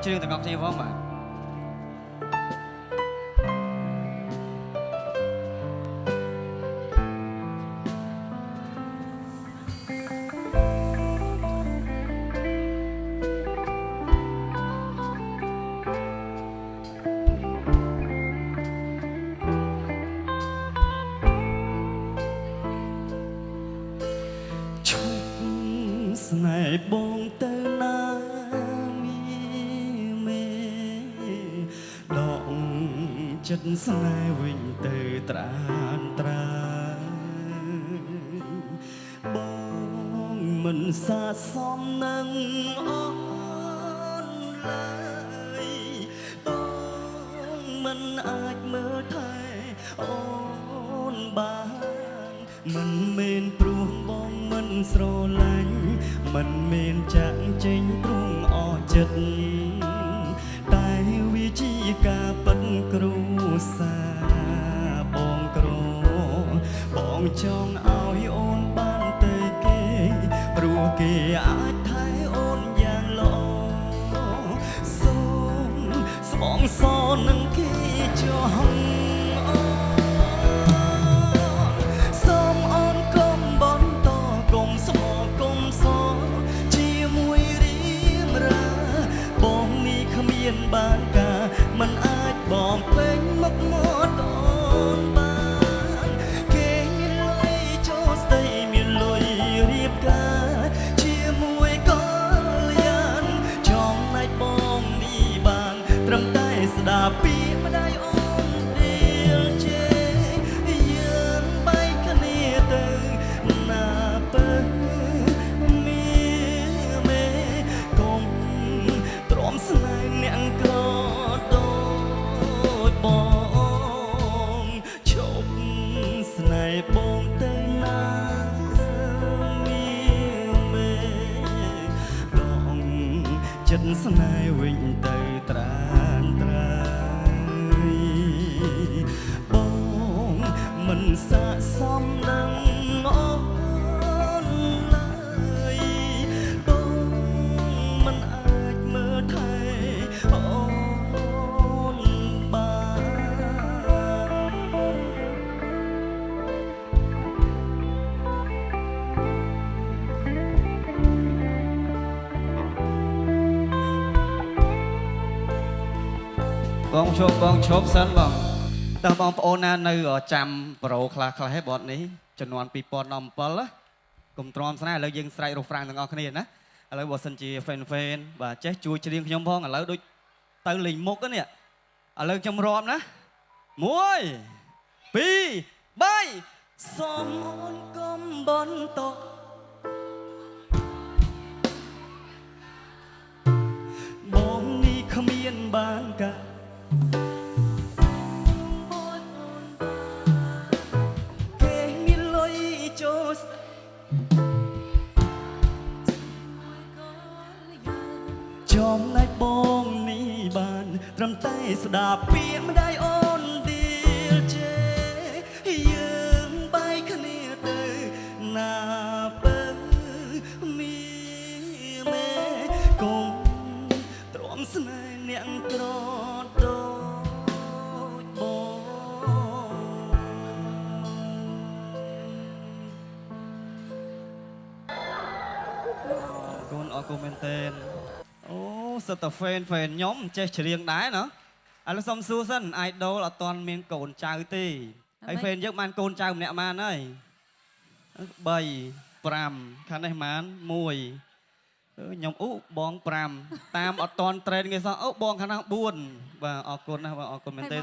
ច្រៀងទាំងអស់គ្នាផងបាទស្នេហ៍បងទៅណាមីមេដកចិត្តស្នេហ៍វិញទៅត្រានត្រាបងមិនសាសមនឹងអូនឡើយបងមិនអាចមើលថែអូនបានមិនមែនព្រោះបងមិនស្រឡាញ់មិនមានចាក់ចេញព្រោះអស់ចិត្តតែវាជាការពិតគ្រួសារបងក្របងចង់ឲ្យអូនបានទៅគេព្រោះគេអាចថែអូនយ៉ាងល្អសូមស្បងសនឹងគេចង់បានការមិនអាចបងភ្លេងមកមកអូនបានគេមានលុយចូលស្ដីមានលុយរៀបការជាមួយកល្យានចំណែកបងនេះបានត្រឹមតែស្ដាប់ពីម្ដាយអូនរៀលជេយើងបែកគ្នាទៅណាពើមេកុំទ្រាំស្នេហ៍អ្នកក្រដូចបងជប់ស្នេហ៍បងទៅណាមីមេដងចិត្តស្នេហ៍វិញទៅត្រានត្រើយបងមិនស័ក្តិសមនឹងអូនឡើយបងមិនអាចមើលថែអូនបានបងឈប់សិនបងតើបងប្អូនណានៅចាំប្រូខ្លះហេបតនេះចំនួន2017ណាកុំទ្រាំស្នេហ៍ឥឡូវយើងស្រែករ៉ូហ្វ្រាំងទាំងអស់គ្នាណាឥឡូវបើសិនជា fan បាទចេះជួយច្រៀងខ្ញុំផងឥឡូវដូចទៅលេងមុខនេះឥឡូវខ្ញុំរាប់ណា1 2 3សូមអូនកុំបន្តបងនេះគ្មានបានកាគេមានលុយចូលចំណែកបងនេះបានត្រឹមតែស្ដាប់ពាក្យម្ដាយអូនឌីលជេយើងបែកគ្នាទៅណាពើមីមេកុំទ្រាំស្នេហ៍អ្នកក្រដូចបងអរគុណមែនទែនអូសិតតែ fan ខ្ញុំចេះច្រៀងដែរណាឥឡូវសុំសួរសិន idol អត់ទាន់មានកូនចៅទេហើយ fan យើងបានកូនចៅម្នាក់បានហើយ3 5ខាងនេះបាន1ខ្ញុំបង5តាមអត់ទាន់ train គេសោះអូបងខាងនោះ4បាទអរគុណណាស់បាទអរគុណមែនទែន